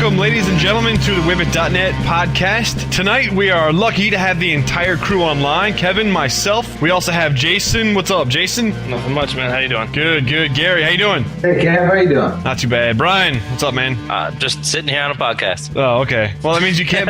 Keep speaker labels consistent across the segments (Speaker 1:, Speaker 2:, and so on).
Speaker 1: Welcome, ladies and gentlemen, to the WiBit.net podcast. Tonight, we are lucky to have the entire crew online. Kevin, myself. We also have Jason. What's up, Jason?
Speaker 2: Nothing much, man. How you doing?
Speaker 1: Good. Gary, how you doing?
Speaker 3: Hey, Kev, how you doing?
Speaker 1: Not too bad. Brian, what's up, man?
Speaker 2: Just sitting here on a podcast.
Speaker 1: Oh, okay. Well, that means you can't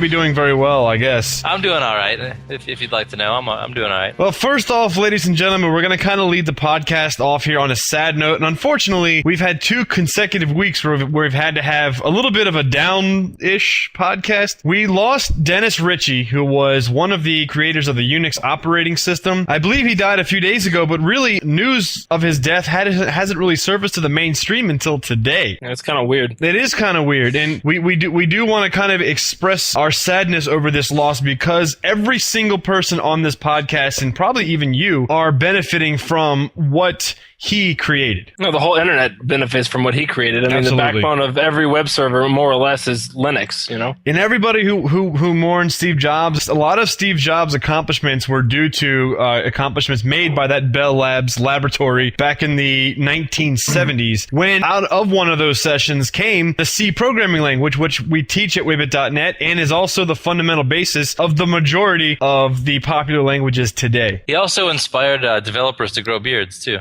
Speaker 1: be doing very well, I guess.
Speaker 2: I'm doing all right. If you'd like to know, I'm doing all right.
Speaker 1: Well, first off, ladies and gentlemen, we're going to kind of lead the podcast off here on a sad note. And unfortunately, we've had 2 consecutive weeks where we've had to have a little bit of a down-ish podcast. We lost Dennis Ritchie, who was one of the creators of the Unix operating system. I believe he died a few days ago, but really, news of his death hasn't really surfaced to the mainstream until today.
Speaker 2: Yeah, it's kind of weird.
Speaker 1: It is kind of weird, and we do want to kind of express our sadness over this loss because every single person on this podcast, and probably even you, are benefiting from what he created.
Speaker 4: No, the whole internet benefits from what he created. I mean,
Speaker 1: Absolutely.
Speaker 4: The backbone of every web server, more or less, is Linux, you know?
Speaker 1: And everybody who mourns Steve Jobs, a lot of Steve Jobs' accomplishments were due to accomplishments made by that Bell Labs laboratory back in the 1970s, when out of one of those sessions came the C programming language, which we teach at WiBit.net and is also the fundamental basis of the majority of the popular languages today.
Speaker 2: He also inspired developers to grow beards, too.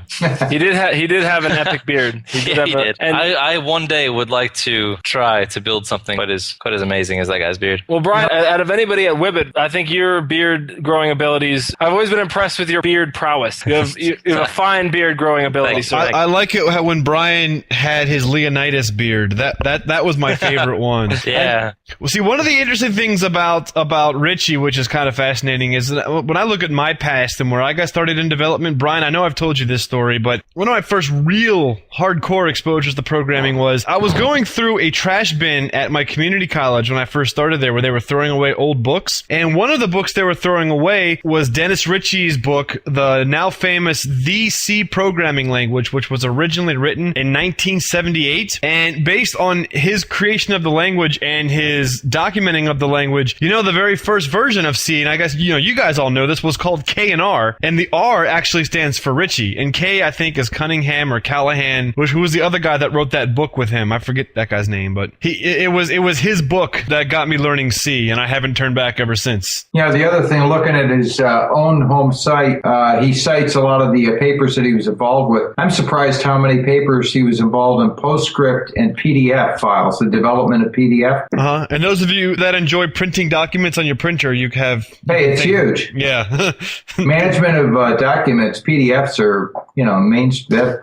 Speaker 4: He did have an epic beard.
Speaker 2: He did. And I one day would like to try to build something quite as amazing as that guy's beard.
Speaker 4: Well, Brian, out of anybody at WiBit, I think your beard growing abilities, I've always been impressed with your beard prowess. You have a fine beard growing ability. So
Speaker 1: I like it when Brian had his Leonidas beard. That was my favorite one.
Speaker 2: Yeah.
Speaker 1: Well, see, one of the interesting things about Ritchie, which is kind of fascinating, is that when I look at my past and where I got started in development, Brian, I know I've told you this story, but one of my first real hardcore exposures to programming was I was going through a trash bin at my community college when I first started there, where they were throwing away old books. And one of the books they were throwing away was Dennis Ritchie's book, the now famous The C Programming Language, which was originally written in 1978. And based on his creation of the language and his documenting of the language, the very first version of C, and I guess, you guys all know this, was called K and R. And the R actually stands for Ritchie. And K, I think, is Cunningham or Callahan, who was the other guy that wrote that book with him. I forget that guy's name, but it was his book that got me learning C, and I haven't turned back ever since.
Speaker 3: Yeah, the other thing, looking at his own home site, he cites a lot of the papers that he was involved with. I'm surprised how many papers he was involved in PostScript and PDF files, the development of PDF.
Speaker 1: And those of you that enjoy printing documents on your printer, you have...
Speaker 3: Hey, it's huge.
Speaker 1: Yeah.
Speaker 3: Management of documents, PDFs are,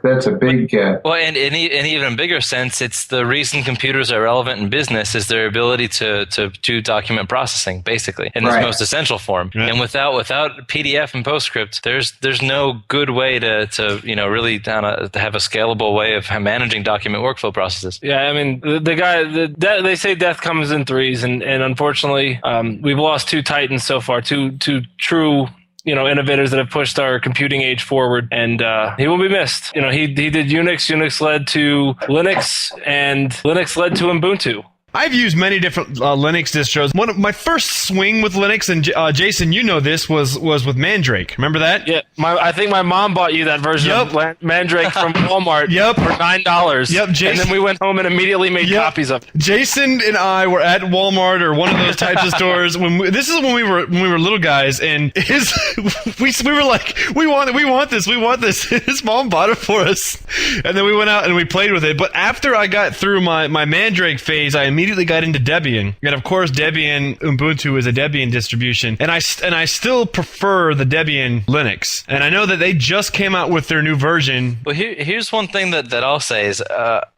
Speaker 3: that's a big...
Speaker 2: Well, and in an even bigger sense, it's the reason computers are relevant in business is their ability to do document processing, basically, in its most essential form. Right. And without PDF and PostScript, there's no good way to really to have a scalable way of managing document workflow processes.
Speaker 4: Yeah, I mean, they say death comes in threes, and unfortunately, we've lost 2 titans so far, two true innovators that have pushed our computing age forward, and he will be missed. He did Unix. Unix led to Linux, and Linux led to Ubuntu.
Speaker 1: I've used many different Linux distros. One of my first swing with Linux, and Jason, you know this, was with Mandrake. Remember that?
Speaker 4: Yeah, I think my mom bought you that version of Mandrake from Walmart for $9.
Speaker 1: Yep, Jason. And
Speaker 4: then we went home and immediately made copies of it.
Speaker 1: Jason and I were at Walmart or one of those types of stores. This is when we were little guys, and we were like, we want this. His mom bought it for us, and then we went out and we played with it. But after I got through my Mandrake phase, I immediately got into Debian, and of course Debian Ubuntu is a Debian distribution, and I still prefer the Debian Linux, and I know that they just came out with their new version.
Speaker 2: Well, here's one thing that I'll say is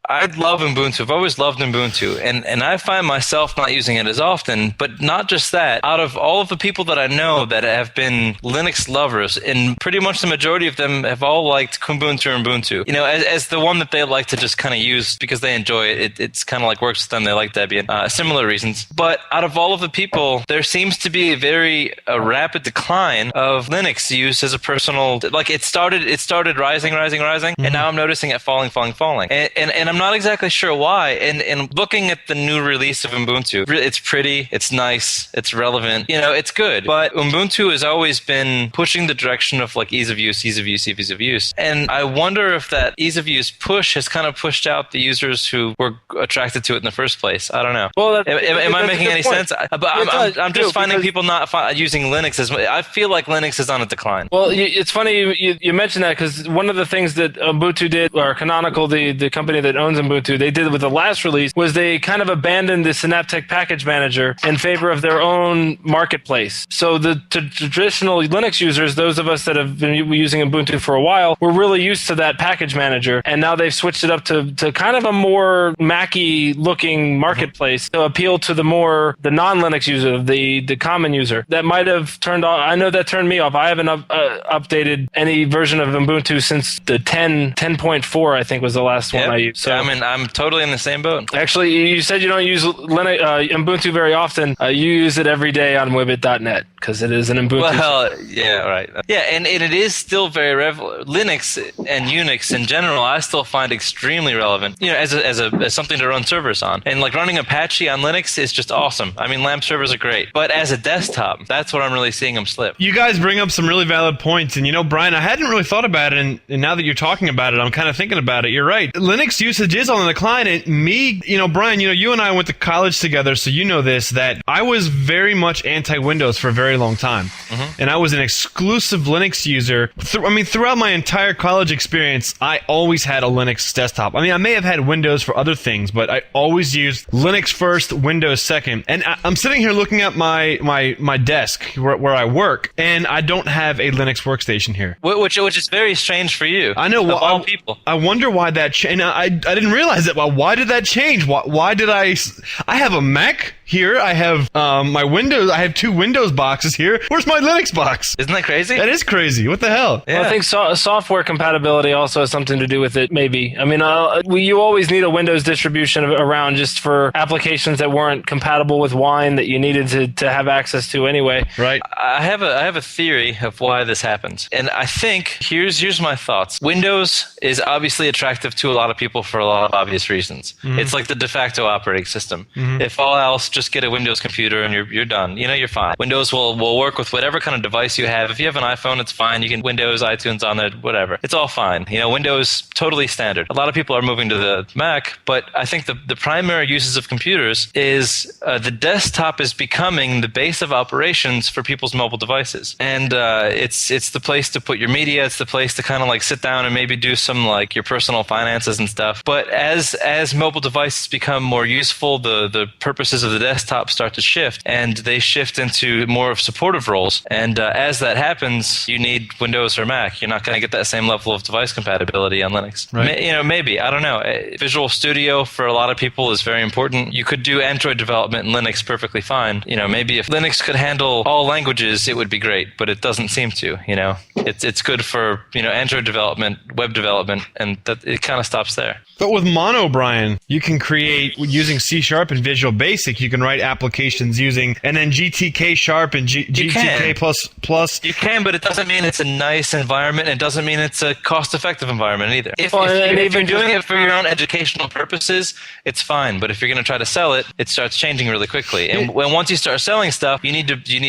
Speaker 2: I love Ubuntu. I've always loved Ubuntu, and I find myself not using it as often, but not just that. Out of all of the people that I know that have been Linux lovers, and pretty much the majority of them have all liked Kubuntu or Ubuntu, as the one that they like to just kind of use because they enjoy it. It's kind of like works with them. They like Debian. Similar reasons. But out of all of the people, there seems to be a rapid decline of Linux use as a personal, like it started rising, and now I'm noticing it falling. And I'm I'm not exactly sure why. And looking at the new release of Ubuntu, it's pretty, it's nice, it's relevant, it's good. But Ubuntu has always been pushing the direction of like ease of use, ease of use, ease of use. And I wonder if that ease of use push has kind of pushed out the users who were attracted to it in the first place. I don't know.
Speaker 4: Well,
Speaker 2: am I making any sense? I'm just finding
Speaker 4: because
Speaker 2: people not using Linux as much. I feel like Linux is on a decline.
Speaker 4: Well, it's funny you mentioned that, because one of the things that Ubuntu did, or Canonical, the company that owns Ubuntu, they did with the last release was they kind of abandoned the Synaptic Package Manager in favor of their own marketplace. So the traditional Linux users, those of us that have been using Ubuntu for a while, were really used to that package manager, and now they've switched it up to kind of a more Mac-y looking marketplace to appeal to the non-Linux user, the common user. That might have turned off. I know that turned me off. I haven't updated any version of Ubuntu since the 10.4, I think was the last one I used. So
Speaker 2: I'm totally in the same boat.
Speaker 4: Actually, you said you don't use Linux, Ubuntu very often. You use it every day on WiBit.net because it is an Ubuntu.
Speaker 2: Well, yeah, right. Yeah, and it is still very Linux and Unix in general, I still find extremely relevant. As something to run servers on. And like running Apache on Linux is just awesome. I mean, LAMP servers are great. But as a desktop, that's what I'm really seeing them slip.
Speaker 1: You guys bring up some really valid points. And Brian, I hadn't really thought about it. And now that you're talking about it, I'm kind of thinking about it. You're right. Linux usage is on the decline. And me, Brian, you and I went to college together, so you know this, that I was very much anti-Windows for a very long time. Mm-hmm. And I was an exclusive Linux user. Throughout my entire college experience, I always had a Linux desktop. I mean, I may have had Windows for other things, but I always used Linux first, Windows second. And I'm sitting here looking at my desk where I work, and I don't have a Linux workstation here.
Speaker 2: Which is very strange for you.
Speaker 1: I know. Well,
Speaker 2: all people.
Speaker 1: I wonder why that changed. I didn't realize that. Well, why did that change? Why did I have a Mac here. I have my Windows. I have 2 Windows boxes here. Where's my Linux box?
Speaker 2: Isn't that crazy?
Speaker 1: That is crazy. What the hell?
Speaker 4: Yeah. Well, I think software compatibility also has something to do with it, maybe. I mean, you always need a Windows distribution around just for applications that weren't compatible with Wine that you needed to have access to anyway.
Speaker 1: Right.
Speaker 2: I have a theory of why this happens. And I think, here's my thoughts. Windows is obviously attractive to a lot of people for a lot of obvious reasons. Mm-hmm. It's like the de facto operating system. Mm-hmm. If all else, just get a Windows computer and you're done. You're fine. Windows will work with whatever kind of device you have. If you have an iPhone, it's fine. You can Windows, iTunes on there, whatever. It's all fine. Windows, totally standard. A lot of people are moving to the Mac, but I think the primary uses of computers is the desktop is becoming the base of operations for people's mobile devices. And it's the place to put your media. It's the place to kind of like sit down and maybe do some like your personal finances and stuff. But as mobile devices become more useful, the purposes of the desktop start to shift, and they shift into more of supportive roles. And as that happens, you need Windows or Mac. You're not going to get that same level of device compatibility on Linux. Right. Maybe. I don't know. Visual Studio for a lot of people is very important. You could do Android development in Linux perfectly fine. Maybe if Linux could handle all languages, it would be great, but it doesn't seem to. It's good for Android development, web development, and that it kind of stops there.
Speaker 1: But with Mono, Brian, you can create using C# and Visual Basic. You can write applications using, and then GTK Sharp and GTK plus. You
Speaker 2: can, but it doesn't mean it's a nice environment. It doesn't mean it's a cost-effective environment either. If you're doing it for your own educational purposes, it's fine. But if you're going to try to sell it, it starts changing really quickly. And once you start selling stuff, you need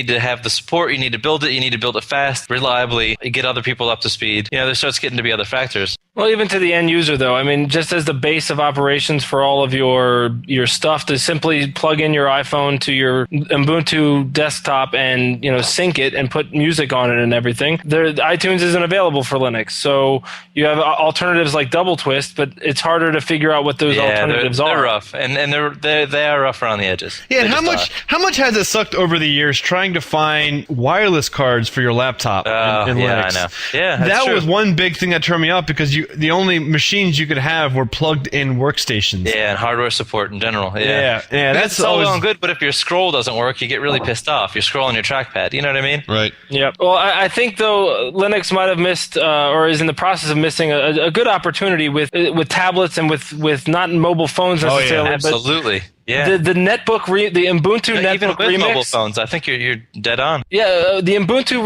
Speaker 2: to have the support. You need to build it. You need to build it fast, reliably, get other people up to speed. There starts getting to be other factors.
Speaker 4: Well, even to the end user, though, I mean, just as the base of operations for all of your stuff, to simply plug in your iPhone to your Ubuntu desktop and sync it and put music on it and everything. iTunes isn't available for Linux, so you have alternatives like Double Twist, but it's harder to figure out what those alternatives are.
Speaker 2: They're rough, and they are rough around the edges.
Speaker 1: Yeah, and how much has it sucked over the years trying to find wireless cards for your laptop in Linux?
Speaker 2: Yeah, I know. Yeah,
Speaker 1: that
Speaker 2: true.
Speaker 1: was one big thing that turned me up because the only machines you could have were plugged-in workstations.
Speaker 2: Yeah, and hardware support in general.
Speaker 1: Yeah, that's
Speaker 2: all well and good, but if your scroll doesn't work, you get really pissed off. You're scrolling your trackpad. You know what I mean?
Speaker 1: Right.
Speaker 4: Yeah. Well, I think, though, Linux might have missed or is in the process of missing a good opportunity with tablets and with not mobile phones necessarily.
Speaker 2: Oh, yeah, absolutely. Yeah.
Speaker 4: The netbook, the Ubuntu netbook
Speaker 2: even with
Speaker 4: remix.
Speaker 2: mobile phones, I think you're dead on.
Speaker 4: Yeah, the Ubuntu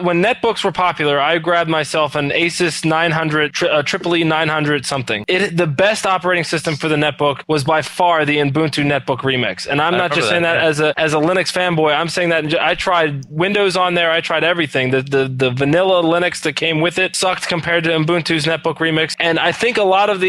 Speaker 4: when netbooks were popular, I grabbed myself an Asus 900, Triple E 900 something. The best operating system for the netbook was by far the Ubuntu netbook remix, and I'm not just saying that as a Linux fanboy. I'm saying that I tried Windows on there. I tried everything. The vanilla Linux that came with it sucked compared to Ubuntu's netbook remix, and I think a lot of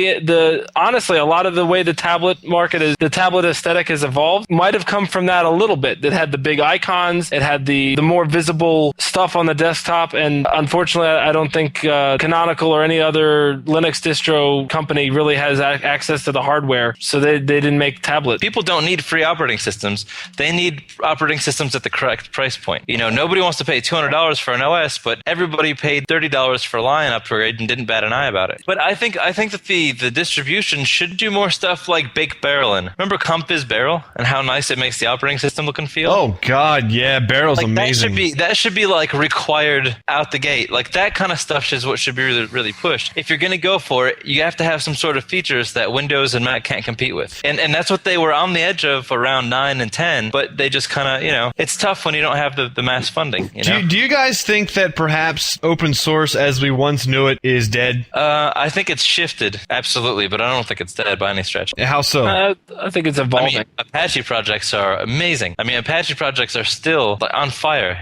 Speaker 4: honestly a lot of the way the tablet market is, the tablet aesthetic has evolved, might have come from that a little bit. It had the big icons, it had the more visible stuff on the desktop, and unfortunately, I don't think Canonical or any other Linux distro company really has access to the hardware, so they didn't make tablets.
Speaker 2: People don't need free operating systems. They need operating systems at the correct price point. Nobody wants to pay $200 for an OS, but everybody paid $30 for a Lion upgrade and didn't bat an eye about it. But I think that the distribution should do more stuff like bake barreling. Remember Compiz Barrel and how nice it makes the operating system look and feel?
Speaker 1: Oh God, yeah, Barrel's amazing.
Speaker 2: That should be like required out the gate. Like that kind of stuff is what should be really, really pushed. If you're going to go for it, you have to have some sort of features that Windows and Mac can't compete with. And that's what they were on the edge of around 9 and 10, but they just kind of, it's tough when you don't have the mass funding.
Speaker 1: Do you guys think that perhaps open source as we once knew it is dead?
Speaker 2: I think it's shifted, absolutely, but I don't think it's dead by any stretch.
Speaker 1: How so?
Speaker 4: I think it's evolving.
Speaker 2: Apache projects are amazing. Apache projects are still on fire.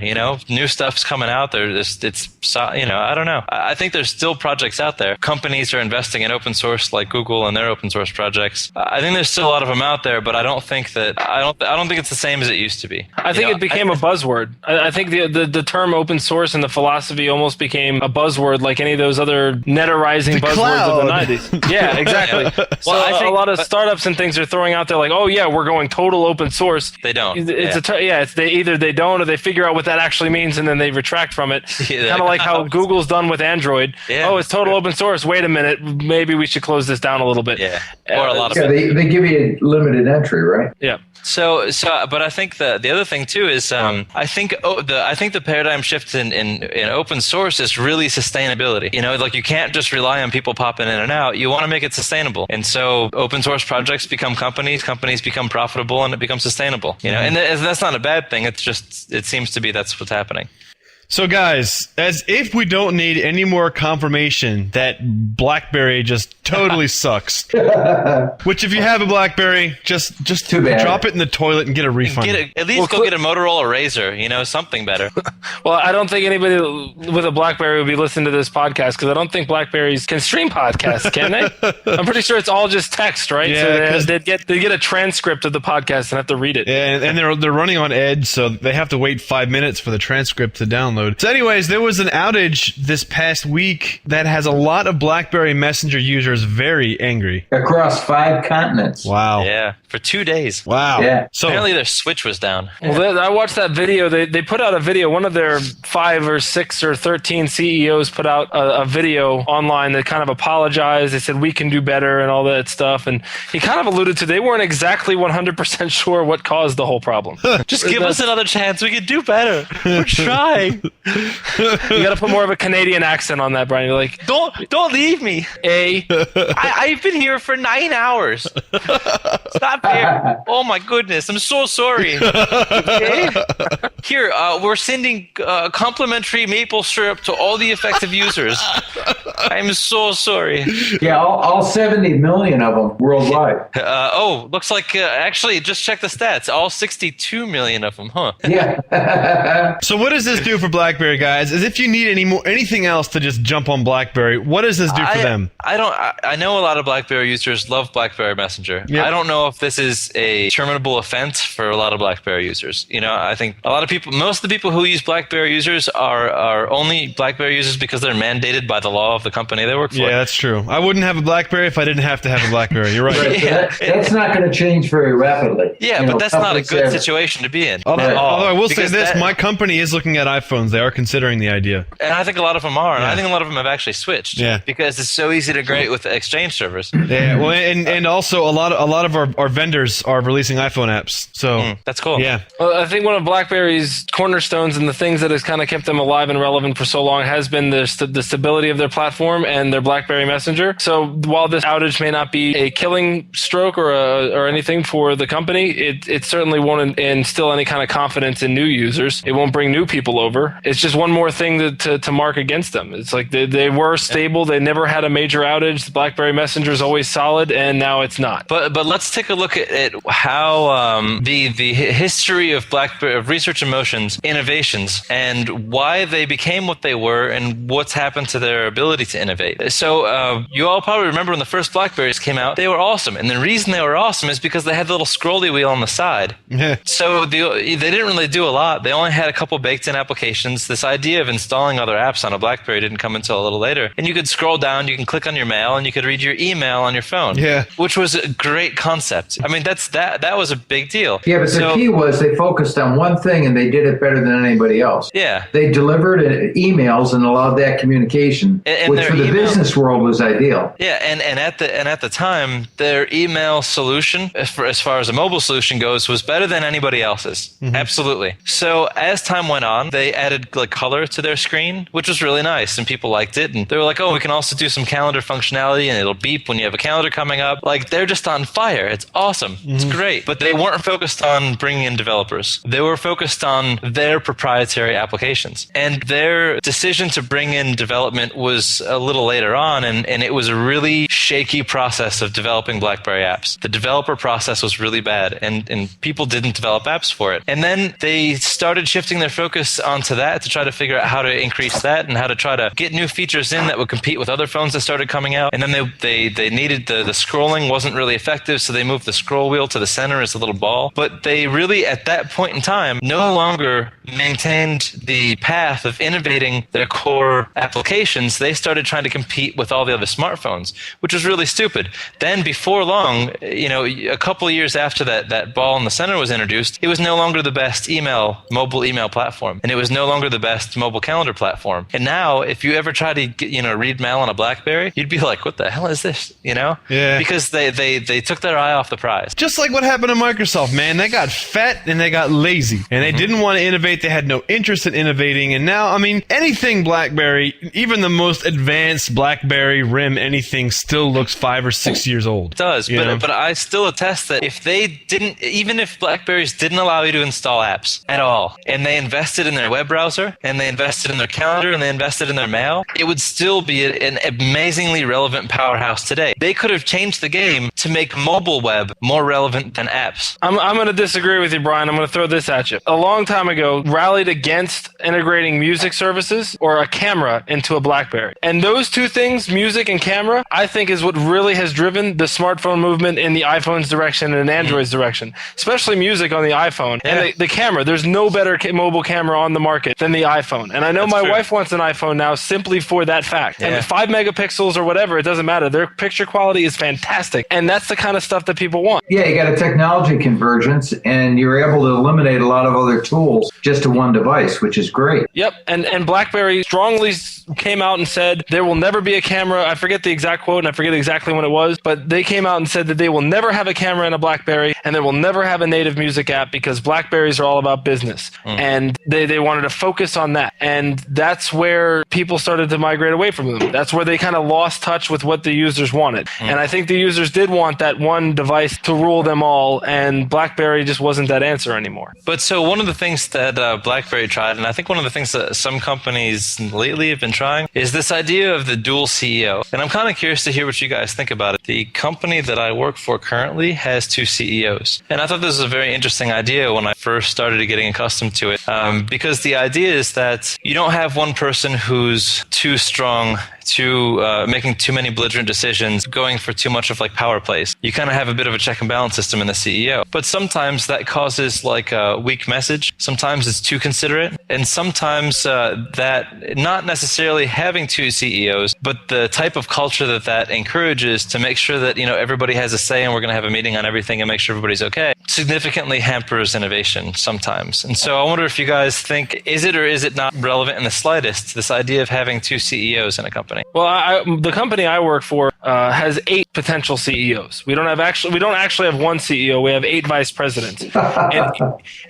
Speaker 2: New stuff's coming out there. I don't know. I think there's still projects out there. Companies are investing in open source like Google and their open source projects. I think there's still a lot of them out there, but I don't think it's the same as it used to be.
Speaker 4: I think it became a buzzword. I think the term open source and the philosophy almost became a buzzword, like any of those other netarizing buzzwords of the 90s. Yeah, exactly. So I think a lot of startups and things are throwing out there like, oh yeah, we're going total open source.
Speaker 2: They don't.
Speaker 4: Either they don't or they figure out what that actually means and then they retract from it. Kind of like how Google's done with Android. Yeah. Oh, it's total open source. Wait a minute, maybe we should close this down a little bit.
Speaker 2: Yeah. Or a lot of
Speaker 3: they give you a limited entry, right?
Speaker 4: Yeah.
Speaker 2: So, but I think the other thing too is I think the paradigm shift in open source is really sustainability. Like you can't just rely on people popping in and out. You want to make it sustainable, and so open source projects become companies become profitable, and it becomes sustainable. And that's not a bad thing. It's just it seems to be that's what's happening.
Speaker 1: So guys, as if we don't need any more confirmation that BlackBerry just totally sucks. Which if you have a BlackBerry, just drop it in the toilet and get a refund.
Speaker 2: At least go get a Motorola Razr, something better.
Speaker 4: Well, I don't think anybody with a BlackBerry would be listening to this podcast because I don't think BlackBerries can stream podcasts, can they? I'm pretty sure it's all just text, right?
Speaker 1: Yeah,
Speaker 4: so they get a transcript of the podcast and have to read it.
Speaker 1: Yeah, and they're running on Edge, so they have to wait 5 minutes for the transcript to download. So anyways, there was an outage this past week that has a lot of BlackBerry Messenger users very angry.
Speaker 3: Across 5 continents.
Speaker 1: Wow.
Speaker 2: Yeah, for 2 days.
Speaker 1: Wow.
Speaker 3: Yeah.
Speaker 2: So apparently their switch was down.
Speaker 4: Well, I watched that video. They put out a video. One of their 5 or 6 or 13 CEOs put out a video online that kind of apologized. They said, we can do better and all that stuff. And he kind of alluded to they weren't exactly 100% sure what caused the whole problem.
Speaker 2: Just give us another chance. We can do better. We're trying.
Speaker 4: You got to put more of a Canadian accent on that, Brian. You're like,
Speaker 2: don't leave me. I've been here for 9 hours. It's not fair. Oh my goodness, I'm so sorry. Okay? Here, we're sending complimentary maple syrup to all the affected users. I'm so sorry.
Speaker 3: Yeah, all 70 million of them worldwide.
Speaker 2: Looks like actually, just check the stats. All 62 million of them, huh?
Speaker 3: Yeah.
Speaker 1: So what does this do for BlackBerry, guys? As if you need anything else to just jump on BlackBerry, what does this do for them?
Speaker 2: I know a lot of BlackBerry users love BlackBerry Messenger. Yep. I don't know if this is a terminable offense for a lot of BlackBerry users. I think a lot of people, most of the people who use BlackBerry users are only BlackBerry users because they're mandated by the law of the company they work for.
Speaker 1: Yeah, that's true. I wouldn't have a BlackBerry if I didn't have to have a BlackBerry. You're right.
Speaker 3: Right, so that's not going to change very rapidly.
Speaker 2: Yeah, but that's not a good situation to be in.
Speaker 1: Although I will say this, my company is looking at iPhones. They are considering the idea.
Speaker 2: And I think a lot of them are. And I think a lot of them have actually switched.
Speaker 1: Yeah.
Speaker 2: Because it's so easy to integrate with the Exchange servers.
Speaker 1: Yeah, well, and also a lot of our vendors are releasing iPhone apps. So
Speaker 2: that's cool.
Speaker 1: Yeah.
Speaker 4: Well, I think one of BlackBerry's cornerstones and the things that has kind of kept them alive and relevant for so long has been the stability of their platform platform and their BlackBerry Messenger. So while this outage may not be a killing stroke or anything for the company, it certainly won't instill any kind of confidence in new users. It won't bring new people over. It's just one more thing to mark against them. It's like they were stable. They never had a major outage. The BlackBerry Messenger is always solid, and now it's not.
Speaker 2: But let's take a look at how the history of BlackBerry, of Research in Motion's innovations, and why they became what they were, and what's happened to their ability to innovate. So you all probably remember when the first BlackBerries came out, they were awesome, and the reason they were awesome is because they had the little scrolly wheel on the side.
Speaker 1: Yeah.
Speaker 2: So they didn't really do a lot. They only had a couple baked-in applications. This idea of installing other apps on a BlackBerry didn't come until a little later. And you could scroll down, you can click on your mail, and you could read your email on your phone.
Speaker 1: Yeah.
Speaker 2: Which was a great concept. I mean, that was a big deal.
Speaker 3: Yeah, but the key was they focused on one thing and they did it better than anybody else.
Speaker 2: Yeah.
Speaker 3: They delivered emails and allowed that communication,
Speaker 2: and
Speaker 3: which for the business world was ideal.
Speaker 2: Yeah, and at the time, their email solution, as far as a mobile solution goes, was better than anybody else's. Mm-hmm. Absolutely. So as time went on, they added like color to their screen, which was really nice, and people liked it. And they were like, "Oh, we can also do some calendar functionality, and it'll beep when you have a calendar coming up." Like, they're just on fire. It's awesome. Mm-hmm. It's great. But they weren't focused on bringing in developers. They were focused on their proprietary applications. And their decision to bring in development was a little later on, and it was a really shaky process of developing BlackBerry apps. The developer process was really bad, and people didn't develop apps for it. And then they started shifting their focus onto that to try to figure out how to increase that and how to try to get new features in that would compete with other phones that started coming out. And then they needed the scrolling wasn't really effective, so they moved the scroll wheel to the center as a little ball. But they really, at that point in time, no longer maintained the path of innovating their core applications. They started trying to compete with all the other smartphones, which was really stupid. Then before long, a couple of years after that ball in the center was introduced, it was no longer the best mobile email platform, and it was no longer the best mobile calendar platform. And now, if you ever try to read mail on a BlackBerry, you'd be like, "What the hell is this?" Yeah. Because they took their eye off the prize.
Speaker 1: Just like what happened to Microsoft, man. They got fat and they got lazy, and they didn't want to innovate. They had no interest in innovating. And now, I mean, anything BlackBerry, even the most advanced BlackBerry RIM anything, still looks 5 or 6 years old.
Speaker 2: It does, but I still attest that even if BlackBerries didn't allow you to install apps at all, and they invested in their web browser, and they invested in their calendar, and they invested in their mail, it would still be an amazingly relevant powerhouse today. They could have changed the game to make mobile web more relevant than apps.
Speaker 4: I'm going to disagree with you, Brian. I'm going to throw this at you. A long time ago, rallied against integrating music services or a camera into a BlackBerry. And those two things, music and camera, I think is what really has driven the smartphone movement in the iPhone's direction and Android's direction, especially music on the iPhone. Yeah. And the camera, there's no better mobile camera on the market than the iPhone. And I know my wife wants an iPhone now simply for that fact. Yeah. And 5 megapixels or whatever, it doesn't matter. Their picture quality is fantastic. And that's the kind of stuff that people want.
Speaker 3: Yeah, you got a technology convergence, and you're able to eliminate a lot of other tools just to one device, which is great.
Speaker 4: Yep, and BlackBerry strongly came out and said there will never be a camera. I forget the exact quote, and I forget exactly when it was, but they came out and said that they will never have a camera in a BlackBerry, and they will never have a native music app because BlackBerries are all about business. And they wanted to focus on that. And that's where people started to migrate away from them. That's where they kind of lost touch with what the users wanted. And I think the users did want that one device to rule them all, and BlackBerry just wasn't that answer anymore.
Speaker 2: But so one of the things that BlackBerry tried, and I think one of the things that some companies lately have been trying, is this idea of the dual CEO. And I'm kind of curious to hear what you guys think about it. The company that I work for currently has 2 CEOs. And I thought this was a very interesting idea when I first started getting accustomed to it, because the idea is that you don't have one person who's too strong, making too many belligerent decisions, going for too much of like power plays. You kind of have a bit of a check and balance system in the CEO. But sometimes that causes like a weak message. Sometimes it's too considerate. And sometimes that not necessarily having 2 CEOs, but the type of culture that encourages to make sure that, everybody has a say and we're going to have a meeting on everything and make sure everybody's okay, significantly hampers innovation sometimes. And so I wonder if you guys think, is it or is it not relevant in the slightest, this idea of having 2 CEOs in a company?
Speaker 4: Well, the company I work for has 8 potential CEOs. We don't actually have one CEO. We have 8 vice presidents,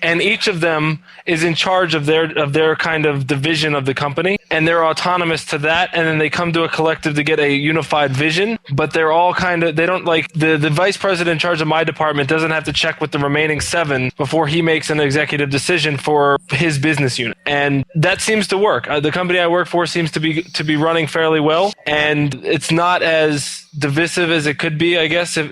Speaker 4: and each of them is in charge of their kind of division of the company. and they're autonomous to that, and then they come to a collective to get a unified vision, but they're all they don't like, the vice president in charge of my department doesn't have to check with the remaining 7 before he makes an executive decision for his business unit. And that seems to work. The company I work for seems to be running fairly well, and it's not as divisive as it could be, I guess, if,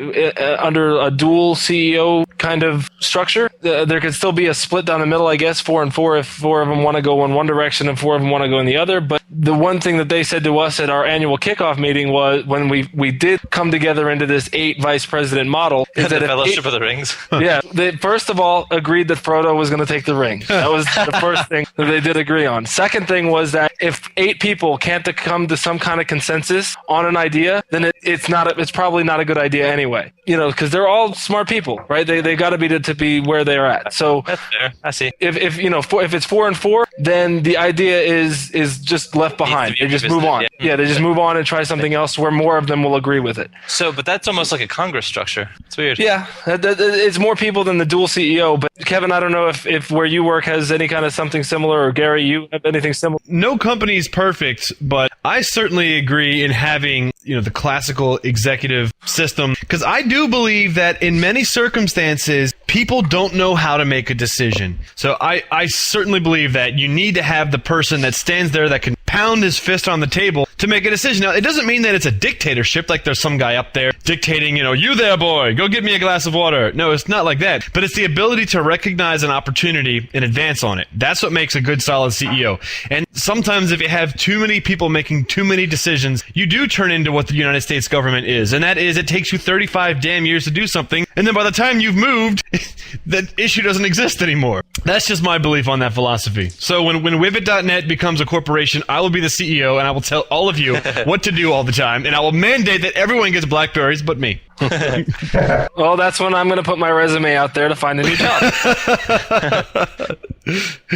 Speaker 4: under a dual CEO kind of structure. There could still be a split down the middle, I guess, 4 and 4, if 4 of them want to go in one direction and 4 of them want to go in the other. But the one thing that they said to us at our annual kickoff meeting was, when we did come together into this 8 vice president model, is
Speaker 2: The
Speaker 4: that
Speaker 2: Fellowship of the Rings.
Speaker 4: yeah, they first of all agreed that Frodo was going to take the ring. That was the first thing that they did agree on. Second thing was that if 8 people can't come to some kind of consensus on an idea, then it's probably not a good idea anyway. Because they're all smart people, right? They got to be where they're at. So
Speaker 2: That's fair. I see.
Speaker 4: if it's 4 and 4, then the idea is just left behind. They just move on.
Speaker 2: Yeah.
Speaker 4: They just move on and try something else where more of them will agree with it.
Speaker 2: So, but that's almost like a Congress structure. It's weird.
Speaker 4: Yeah, it's more people than the dual CEO. But Kevin, I don't know if where you work has any kind of something similar, or Gary, you have anything similar?
Speaker 1: No company is perfect, but I certainly agree in having, the classical executive system, because I do believe that in many circumstances, people don't know how to make a decision. So I certainly believe that you need to have the person that stands there that can pound his fist on the table to make a decision. Now, it doesn't mean that it's a dictatorship, like there's some guy up there dictating, you there, boy, go get me a glass of water. No, it's not like that. But it's the ability to recognize an opportunity and advance on it. That's what makes a good, solid CEO. And sometimes if you have too many people making too many decisions, you do turn into what the United States government is. And that is, it takes you 35 damn years to do something. And then by the time you've moved, that issue doesn't exist anymore. That's just my belief on that philosophy. So when WiBit.net becomes a corporation, I will be the CEO, and I will tell all of you what to do all the time, and I will mandate that everyone gets Blackberries but me.
Speaker 4: Well, that's when I'm going to put my resume out there to find a new job.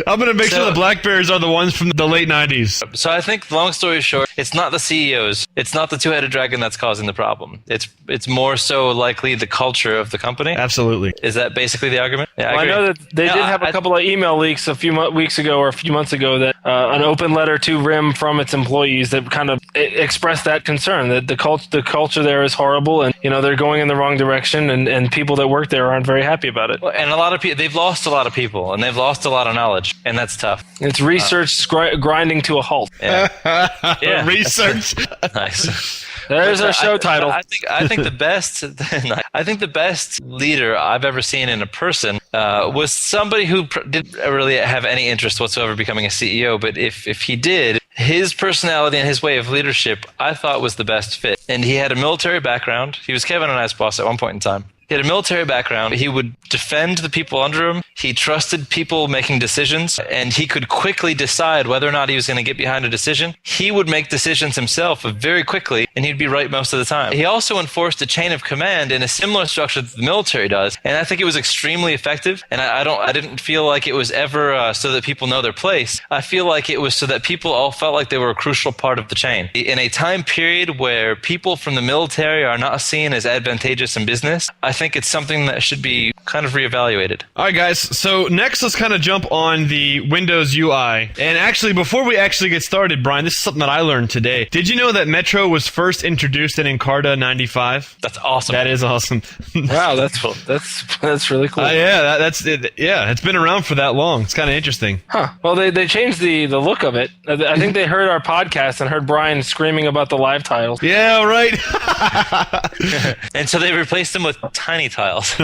Speaker 1: I'm going to make sure the Blackberries are the ones from the late 90s.
Speaker 2: So I think, long story short, it's not the CEOs. It's not the two-headed dragon that's causing the problem. It's more so likely the culture of the company.
Speaker 1: Absolutely.
Speaker 2: Is that basically the argument? Yeah,
Speaker 4: Well, I know that they did have a couple of email leaks a few weeks ago or a few months ago that an open letter to RIM from its employees that kind of expressed that concern, that the culture there is horrible, and they're going in the wrong direction, and people that work there aren't very happy about it.
Speaker 2: And a lot of people, they've lost a lot of people, and they've lost a lot of knowledge, and that's tough.
Speaker 4: It's research grinding to a halt.
Speaker 2: Yeah. Yeah.
Speaker 1: Research.
Speaker 2: Nice.
Speaker 4: There's our show title.
Speaker 2: I think the best leader I've ever seen in a person was somebody who didn't really have any interest whatsoever becoming a CEO. But if he did, his personality and his way of leadership, I thought was the best fit. And he had a military background. He was Kevin and I's boss at one point in time. He had a military background. He would defend the people under him. He trusted people making decisions, and he could quickly decide whether or not he was going to get behind a decision. He would make decisions himself very quickly, and he'd be right most of the time. He also enforced a chain of command in a similar structure that the military does, and I think it was extremely effective. And I didn't feel like it was ever so that people know their place. I feel like it was so that people all felt like they were a crucial part of the chain. In a time period where people from the military are not seen as advantageous in business, I think it's something that should be kind of reevaluated.
Speaker 1: All right, guys. So next, let's kind of jump on the Windows UI. And actually, before we actually get started, Brian, this is something that I learned today. Did you know that Metro was first introduced in Encarta 95?
Speaker 2: That's awesome.
Speaker 1: That is awesome.
Speaker 4: Wow, that's cool. That's really cool.
Speaker 1: Yeah, that's it. Yeah, it's been around for that long. It's kind of interesting.
Speaker 4: Huh. Well, they changed the look of it. I think they heard our podcast and heard Brian screaming about the live tiles.
Speaker 1: Yeah, right.
Speaker 2: And so they replaced them with tiny tiles,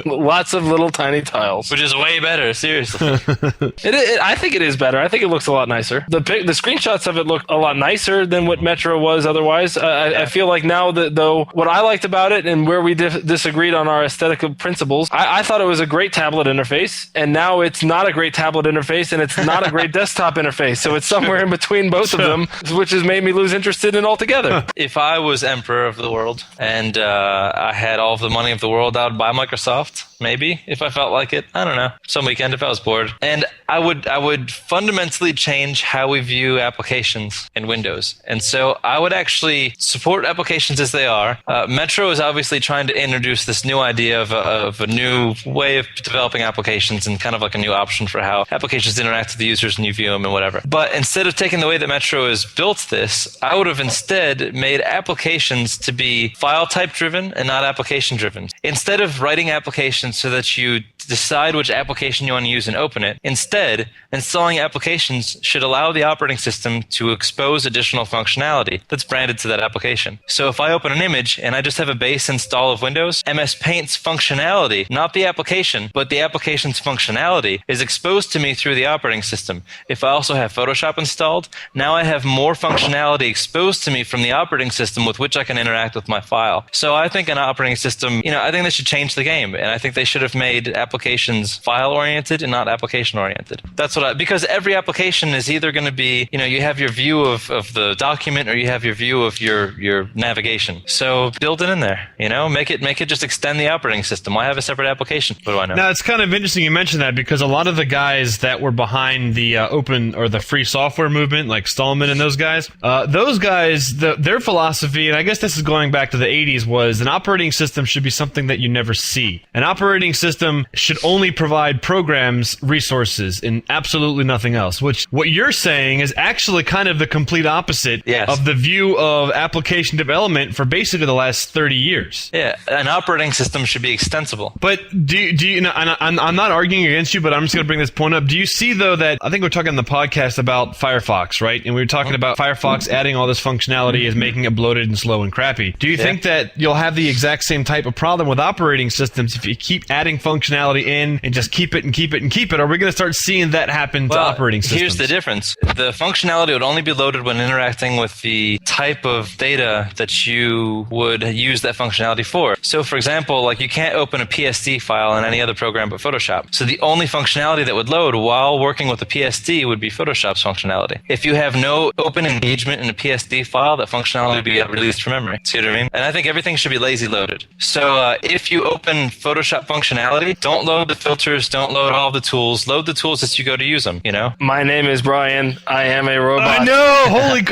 Speaker 4: Lots of little tiny tiles.
Speaker 2: which is way better, seriously.
Speaker 4: I think it is better. I think it looks a lot nicer. The screenshots of it look a lot nicer than what Metro was otherwise. I feel like now that, though, what I liked about it and where we disagreed on our aesthetic principles, I thought it was a great tablet interface, and now it's not a great tablet interface, and it's not a great desktop interface. So it's somewhere in between both of them, which has made me lose interest in it altogether.
Speaker 2: If I was emperor of the world and I had all all of the money of the world, I would buy Microsoft. Maybe if I felt like it. I don't know. Some weekend if I was bored. And I would fundamentally change how we view applications in Windows. And so I would actually support applications as they are. Metro is obviously trying to introduce this new idea of a new way of developing applications and kind of like a new option for how applications interact with the users and you view them and whatever. But instead of taking the way that Metro has built this, I would have instead made applications to be file type driven and not application driven. Instead of writing applications so that you decide which application you want to use and open it, instead, installing applications should allow the operating system to expose additional functionality that's branded to that application. So if I open an image and I just have a base install of Windows, MS Paint's functionality, not the application, but the application's functionality, is exposed to me through the operating system. If I also have Photoshop installed, now I have more functionality exposed to me from the operating system with which I can interact with my file. So I think an operating system, I think they should change the game, and I think they should have made applications file-oriented and not application-oriented. That's because every application is either going to be, you have your view of the document or you have your view of your navigation. So build it in there, make it just extend the operating system. Why have a separate application? What do I know?
Speaker 1: Now, it's kind of interesting you mentioned that because a lot of the guys that were behind the open or the free software movement, like Stallman and those guys, their philosophy, and I guess this is going back to the 80s, was an operating system should be something that you never see. An operating system should only provide programs, resources, and absolutely nothing else, which what you're saying is actually kind of the complete opposite of the view of application development for basically the last 30 years.
Speaker 2: Yeah, an operating system should be extensible.
Speaker 1: But do you know, I'm not arguing against you, but I'm just going to bring this point up. Do you see, though, that I think we're talking on the podcast about Firefox, right? And we were talking about Firefox adding all this functionality is making it bloated and slow and crappy. Do you think that you'll have the exact same type of problem with operating systems if you keep adding functionality in and just keep it and keep it and keep it? Are we going to start seeing that happen to operating systems?
Speaker 2: Here's the difference. The functionality would only be loaded when interacting with the type of data that you would use that functionality for. So, for example, like you can't open a PSD file in any other program but Photoshop. So the only functionality that would load while working with a PSD would be Photoshop's functionality. If you have no open engagement in a PSD file, that functionality would be released from memory. See what I mean? And I think everything should be lazy loaded. So if you open Photoshop functionality, don't load the filters, don't load all the tools. Load the tools as you go to use them,
Speaker 4: My name is Brian. I am a robot.
Speaker 1: I know!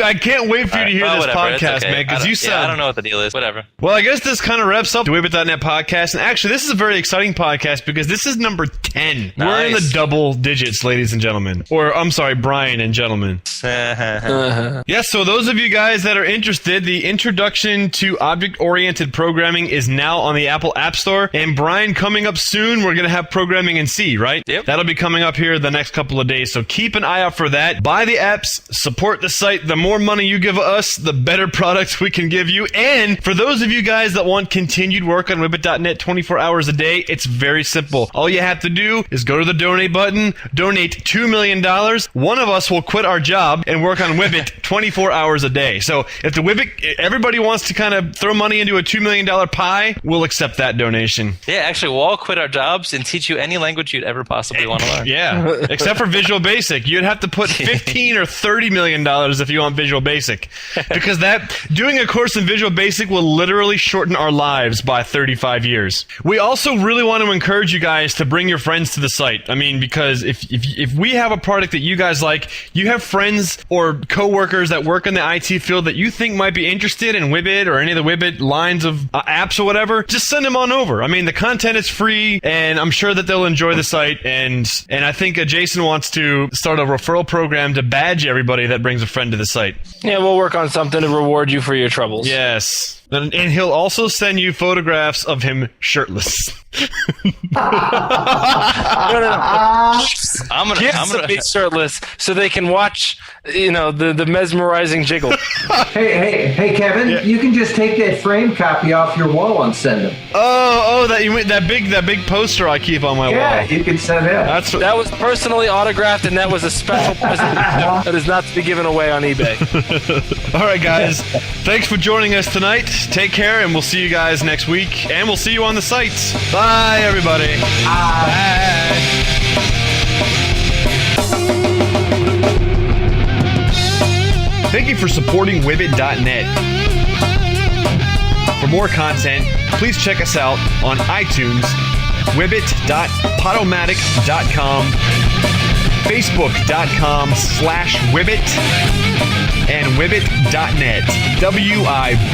Speaker 1: I can't wait for you to hear this podcast, man, because you sound...
Speaker 2: I don't know what the deal is. Whatever.
Speaker 1: Well, I guess this kind of wraps up the WiBit.net podcast. And actually, this is a very exciting podcast because this is number 10.
Speaker 2: Nice.
Speaker 1: We're in the double digits, ladies and gentlemen. Or, I'm sorry, Brian and gentlemen. Yes, so those of you guys that are interested, the Introduction to Object-Oriented Programming is now on the Apple App Store. And Brian, coming up soon, we're going to have programming in C, right?
Speaker 2: Yep.
Speaker 1: That'll be coming up here the next couple of days. So keep an eye out for that. Buy the apps, support the site. The more money you give us, the better products we can give you. And for those of you guys that want continued work on WiBit.net 24 hours a day, it's very simple. All you have to do is go to the donate button, donate $2 million. One of us will quit our job and work on WiBit 24 hours a day. So if the WiBit, everybody wants to kind of throw money into a $2 million pie, we'll accept that donation.
Speaker 2: Yeah, actually, we'll all quit our jobs and teach you any language you'd ever possibly want to learn.
Speaker 1: Yeah, except for Visual Basic. You'd have to put $15 or $30 million if you want Visual Basic. Because doing a course in Visual Basic will literally shorten our lives by 35 years. We also really want to encourage you guys to bring your friends to the site. I mean, because if we have a product that you guys like, you have friends or coworkers that work in the IT field that you think might be interested in WiBit or any of the WiBit lines of apps or whatever, just send them on over. I mean, the content is free, and I'm sure that they'll enjoy the site. And I think Jason wants to start a referral program to badge everybody that brings a friend to the site.
Speaker 4: Yeah, we'll work on something to reward you for your troubles.
Speaker 1: Yes. And he'll also send you photographs of him shirtless.
Speaker 4: No. I'm gonna be shirtless so they can watch, the mesmerizing jiggle.
Speaker 3: Hey, Kevin, you can just take that frame copy off your wall and send them.
Speaker 1: Oh, that big poster I keep on my wall.
Speaker 3: Yeah, you can send it.
Speaker 4: That was personally autographed, and that was a special present that is not to be given away on eBay.
Speaker 1: All right, guys. Thanks for joining us tonight. Take care, and we'll see you guys next week. And we'll see you on the site. Bye, everybody. Bye. Thank you for supporting WiBit.net. For more content, please check us out on iTunes, WiBit.podomatic.com, Facebook.com/WiBit, and WiBit.net, WIBIT.net.